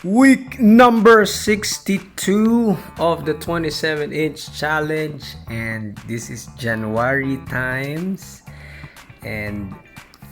Week number 62 of the 27-inch challenge, and this is January times. And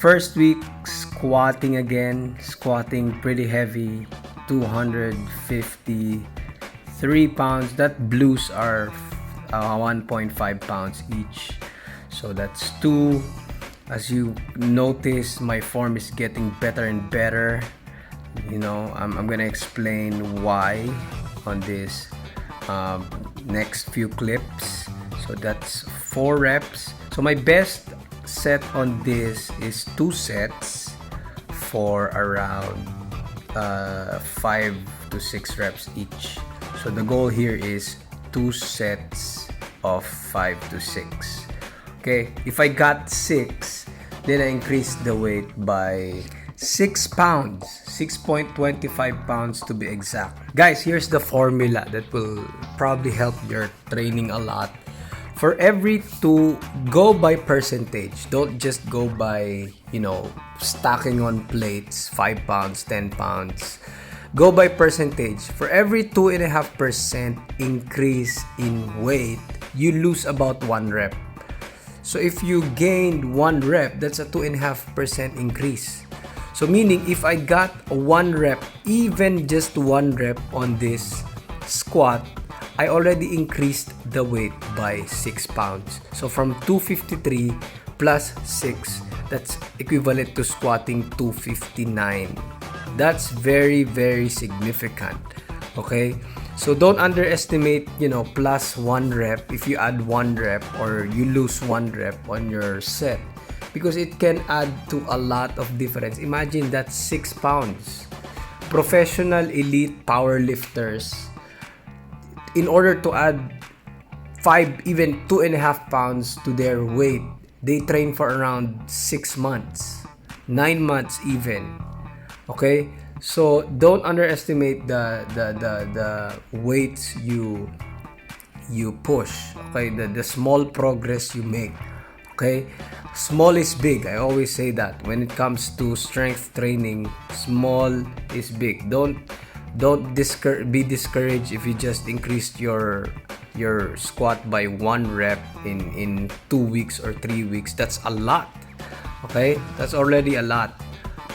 first week squatting again, squatting pretty heavy, 253 pounds. That blues are 1.5 pounds each, so that's two. As you notice, my form is getting better and better. I'm gonna explain why on this next few clips. So that's 4 reps. So my best set on this is 2 sets for around 5 to 6 reps each. So the goal here is 2 sets of 5 to 6. Okay, if I got 6, then I increase the weight by 6 pounds, 6.25 pounds to be exact. Guys, here's the formula that will probably help your training a lot. For every 2, go by percentage. Don't just go by, stacking on plates, 5 pounds, 10 pounds. Go by percentage. For every 2.5% increase in weight, you lose about 1 rep. So if you gained 1 rep, that's a 2.5% increase. So meaning if I got 1 rep, even just 1 rep on this squat, I already increased the weight by 6 pounds. So from 253 plus 6, that's equivalent to squatting 259. That's very, very significant. Okay? So don't underestimate, plus 1 rep if you add 1 rep or you lose 1 rep on your set, because it can add to a lot of difference. Imagine that's 6 pounds. Professional elite powerlifters, in order to add 5, even 2.5 pounds to their weight, they train for around 6 months, 9 months even. Okay? So don't underestimate the weights you push. Okay, the small progress you make. Okay, small is big. I always say that when it comes to strength training, small is big. Don't be discouraged if you just increased your squat by 1 rep in 2 weeks or 3 weeks. That's a lot. Okay, that's already a lot.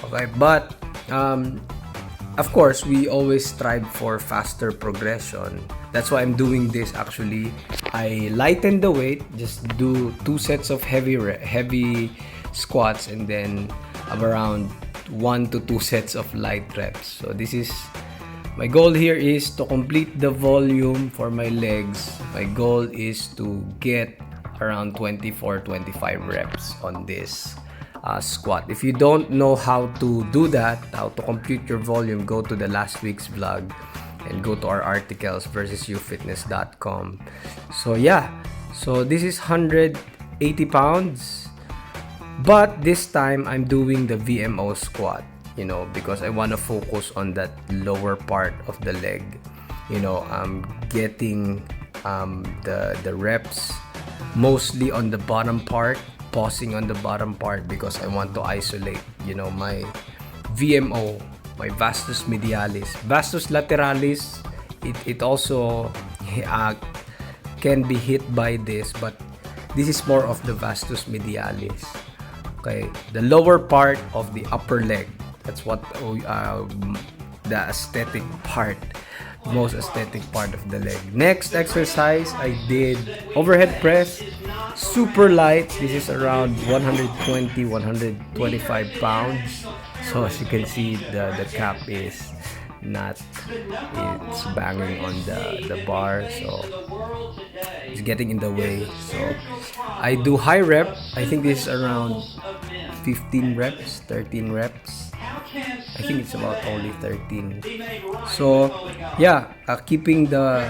Okay, but of course, we always strive for faster progression. That's why I'm doing this actually. I lighten the weight, just do 2 sets of heavy squats, and then around 1 to 2 sets of light reps. So this is, my goal here is to complete the volume for my legs. My goal is to get around 24-25 reps on this squat. If you don't know how to do that, how to compute your volume, go to the last week's vlog and go to our articles versusufitness.com. So yeah, so this is 180 pounds, but this time I'm doing the Vmo squat, because I want to focus on that lower part of the leg. I'm getting the reps mostly on the bottom part, pausing on the bottom part, because I want to isolate, my VMO, my vastus medialis. Vastus lateralis, it also can be hit by this, but this is more of the vastus medialis. Okay, the lower part of the upper leg. That's what the aesthetic part, most aesthetic part of the leg. Next exercise, I did overhead press, super light. This is around 125 pounds. So as you can see, the cap is not, it's banging on the bar, so it's getting in the way. So I do high rep. I think this is around 15 reps, 13 reps. I think it's about only 13. So yeah, keeping the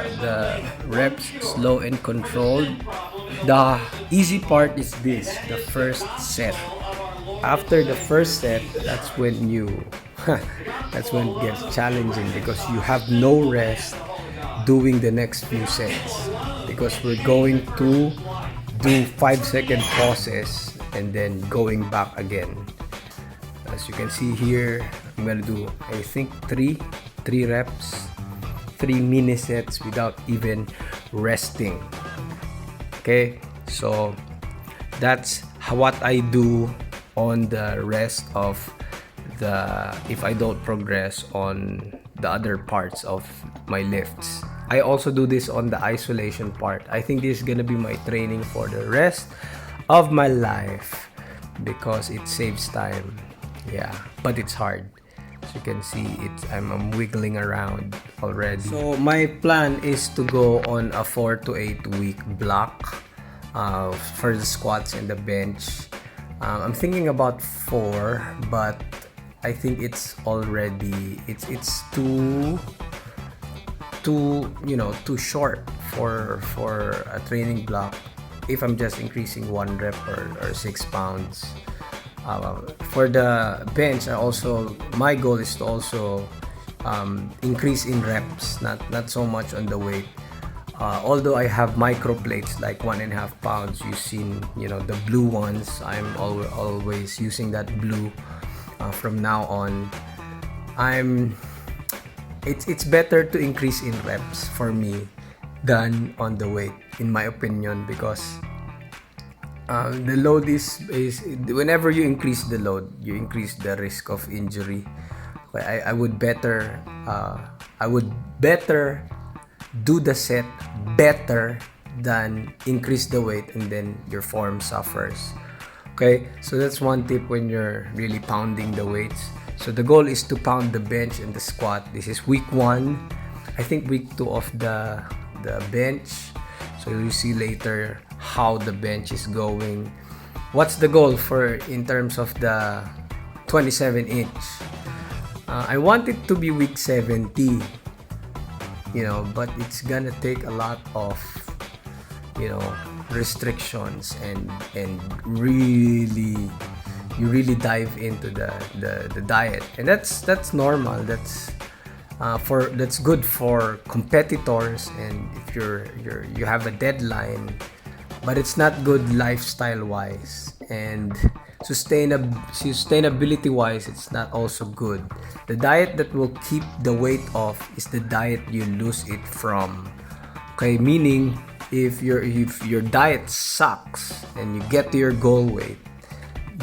reps slow and controlled. The easy part is this, the first set. After the first set, that's when that's when it gets challenging, because you have no rest doing the next few sets, because we're going to do 5-second pauses and then going back again. As you can see here, I'm gonna do, I think, 3 3 reps, 3 mini sets without even resting. Okay, so that's what I do on the rest of if I don't progress on the other parts of my lifts. I also do this on the isolation part. I think this is gonna be my training for the rest of my life because it saves time. Yeah, but it's hard. As you can see, I'm wiggling around already. So my plan is to go on a 4 to 8 week block for the squats and the bench. I'm thinking about 4, but I think it's already it's too too short for a training block if I'm just increasing 1 rep or 6 pounds. For the bench, my goal is to also increase in reps, not so much on the weight. Although I have micro plates like 1.5 pounds, you've seen the blue ones. I'm always using that blue from now on. It's better to increase in reps for me than on the weight, in my opinion, because the load is whenever you increase the load, you increase the risk of injury. I would better do the set better than increase the weight and then your form suffers. Okay, so that's one tip when you're really pounding the weights. So the goal is to pound the bench and the squat. This is week 1. I think week 2 of the bench. So you'll see later how the bench is going. What's the goal in terms of the 27 inch? I want it to be week 70. But it's gonna take a lot of restrictions and you really dive into the diet, and that's normal. That's good for competitors, and if you have a deadline, but it's not good lifestyle wise, and sustainability wise, it's not also good. The diet that will keep the weight off is the diet you lose it from. Okay, meaning if your diet sucks and you get to your goal weight,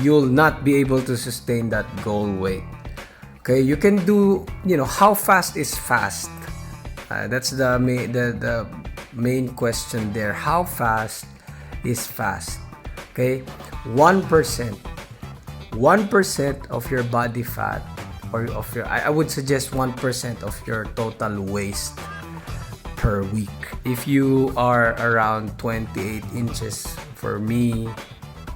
you'll not be able to sustain that goal weight. Okay, you can do, how fast is fast? That's the main question there. How fast is fast? Okay, 1% of your body fat, or of your, I would suggest 1% of your total waist per week. If you are around 28 inches, for me,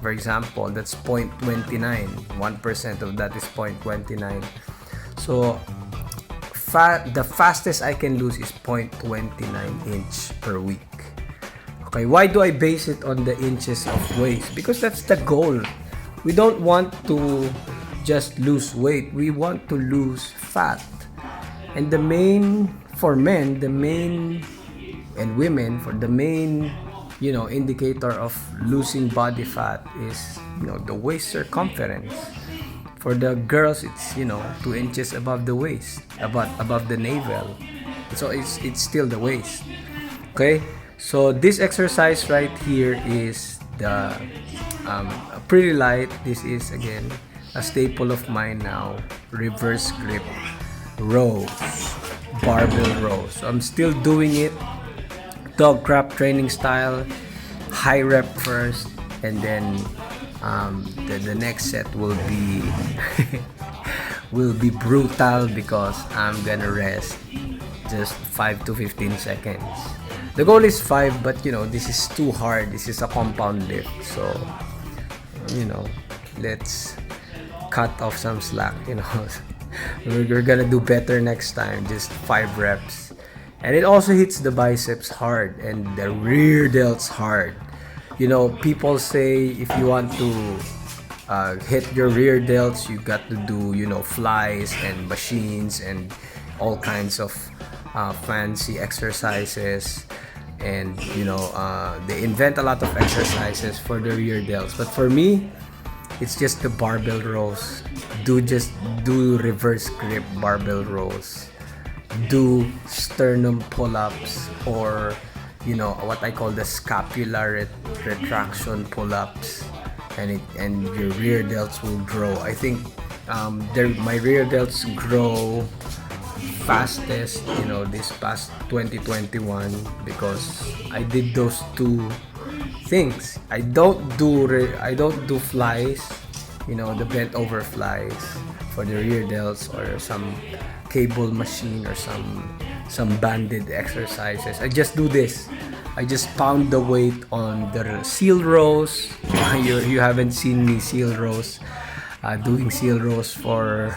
for example, that's 0.29. 1% of that is 0.29. So the fastest I can lose is 0.29 inch per week. Okay, why do I base it on the inches of waist? Because that's the goal. We don't want to just lose weight. We want to lose fat. And for men, and women, for the main indicator of losing body fat is the waist circumference. For the girls, it's 2 inches above the waist, above the navel. So it's still the waist. Okay, so this exercise right here is the pretty light. This is again a staple of mine now, reverse grip rows, barbell rows. So I'm still doing it dog crap training style, high rep first, and then the next set will be will be brutal because I'm gonna rest just 5 to 15 seconds. The goal is 5, but this is too hard. This is a compound lift, so let's cut off some slack. We're gonna do better next time. Just 5 reps. And it also hits the biceps hard and the rear delts hard. People say if you want to hit your rear delts, you got to do flies and machines and all kinds of fancy exercises, and they invent a lot of exercises for the rear delts. But for me, it's just the barbell rows. Do reverse grip barbell rows. do sternum pull-ups, or what I call the scapular retraction pull-ups, and your rear delts will grow. I think my rear delts grow fastest this past 2021 because I did those two things. I don't do flies, the bent over flies for the rear delts, or some cable machine, or some banded exercises. I just do this. I just pound the weight on the seal rows. You haven't seen me doing seal rows for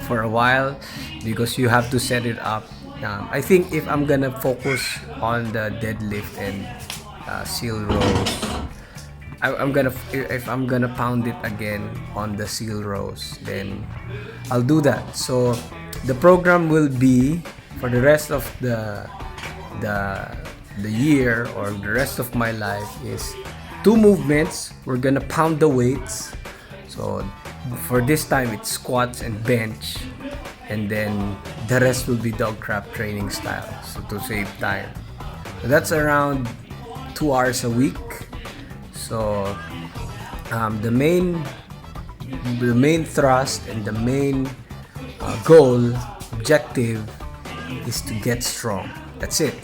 for a while, because you have to set it up. I think if I'm gonna focus on the deadlift and seal rows, if I'm gonna pound it again on the seal rows, then I'll do that. So the program will be for the rest of the year, or the rest of my life, is 2 movements. We're gonna pound the weights. So for this time, it's squats and bench, and then the rest will be dog crap training style, so to save time. So that's around 2 hours a week. So the main thrust and the main objective is to get strong. That's it.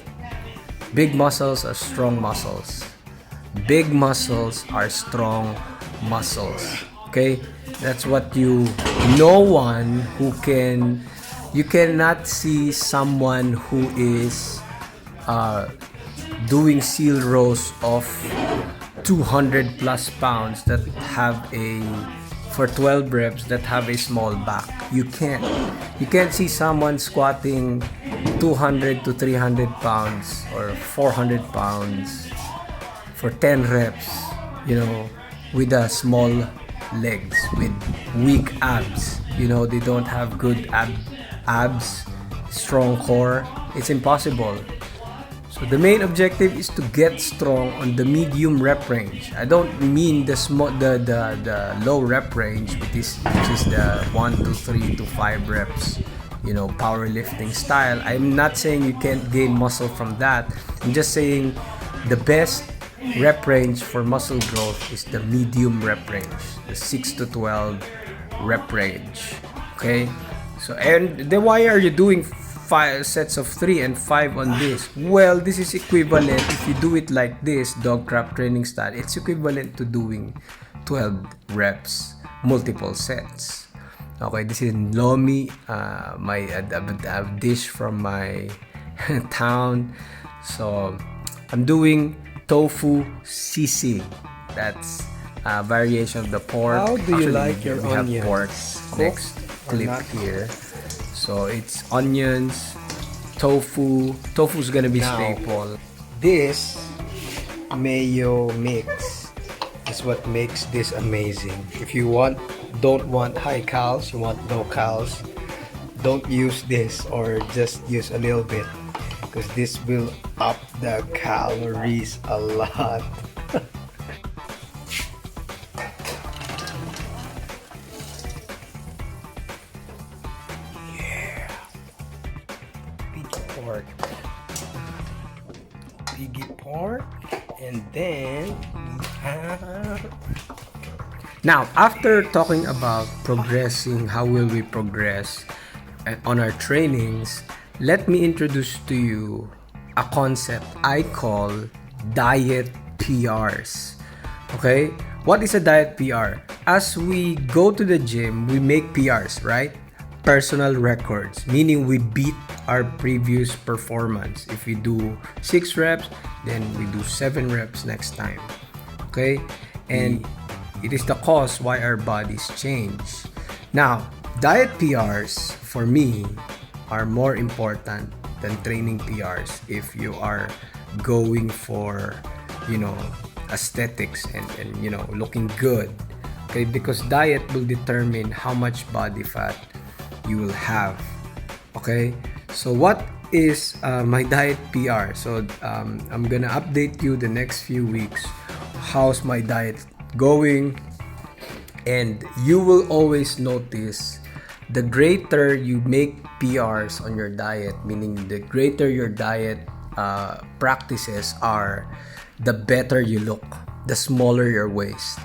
Big muscles are strong muscles. Big muscles are strong muscles. Okay, that's what you cannot see someone who is doing seal rows of 200 plus pounds that have for 12 reps that have a small back. You can't see someone squatting 200 to 300 pounds or 400 pounds for 10 reps, with a small legs, with weak abs. They don't have good abs, strong core. It's impossible. So the main objective is to get strong on the medium rep range. I don't mean the low rep range, which is the 1 to 3 to 5 reps, powerlifting style. I'm not saying you can't gain muscle from that. I'm just saying the best rep range for muscle growth is the medium rep range, the 6 to 12 rep range. Okay, so and then why are you doing 5 sets of 3 and 5 on this? Well, this is equivalent. If you do it like this, dog crap training style, it's equivalent to doing 12 reps, multiple sets. Okay, this is lomi, a dish from my town. So I'm doing tofu sisig. That's a variation of the pork. How do you like your we have onions? pork next clip here. So it's onions, tofu. Tofu is gonna be staple. This mayo mix is what makes this amazing. If you don't want high calories, you want low calories, don't use this, or just use a little bit, because this will up the calories a lot. Piggy pork, and then we have. Now, after talking about progressing, how will we progress on our trainings, let me introduce to you a concept I call diet PRs. Okay? What is a diet PR? As we go to the gym, we make PRs, right? Personal records, meaning we beat our previous performance. If we do 6 reps, then we do 7 reps next time. Okay? And it is the cause why our bodies change. Now, diet PRs for me are more important than training PRs if you are going for, aesthetics and looking good. Okay? Because diet will determine how much body fat you will have. Okay? So what is my diet PR? So I'm gonna update you the next few weeks. How's my diet going? And you will always notice the greater you make PRs on your diet, meaning the greater your diet practices are, the better you look, the smaller your waist.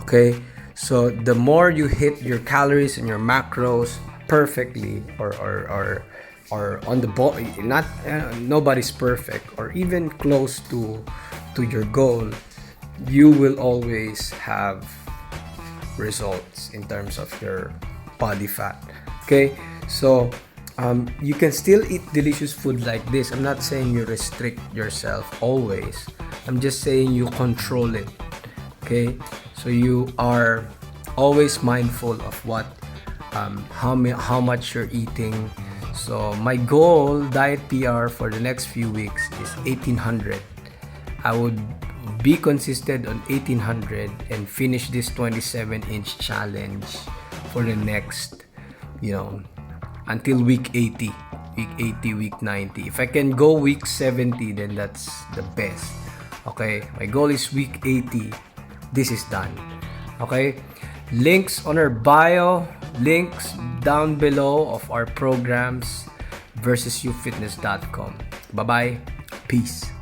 Okay, so the more you hit your calories and your macros perfectly, or on the ball, not nobody's perfect, or even close to your goal, you will always have results in terms of your body fat. Okay, so you can still eat delicious food like this. I'm not saying you restrict yourself always. I'm just saying you control it. Okay, so you are always mindful of what how much you're eating. So my goal diet PR for the next few weeks is 1800. I would be consistent on 1800 and finish this 27-inch challenge for the next, until week 80, week 90. If I can go week 70, then that's the best. Okay, my goal is week 80. This is done. Okay, links on our bio, links down below of our programs, versusyouFitness.com. Bye bye, peace.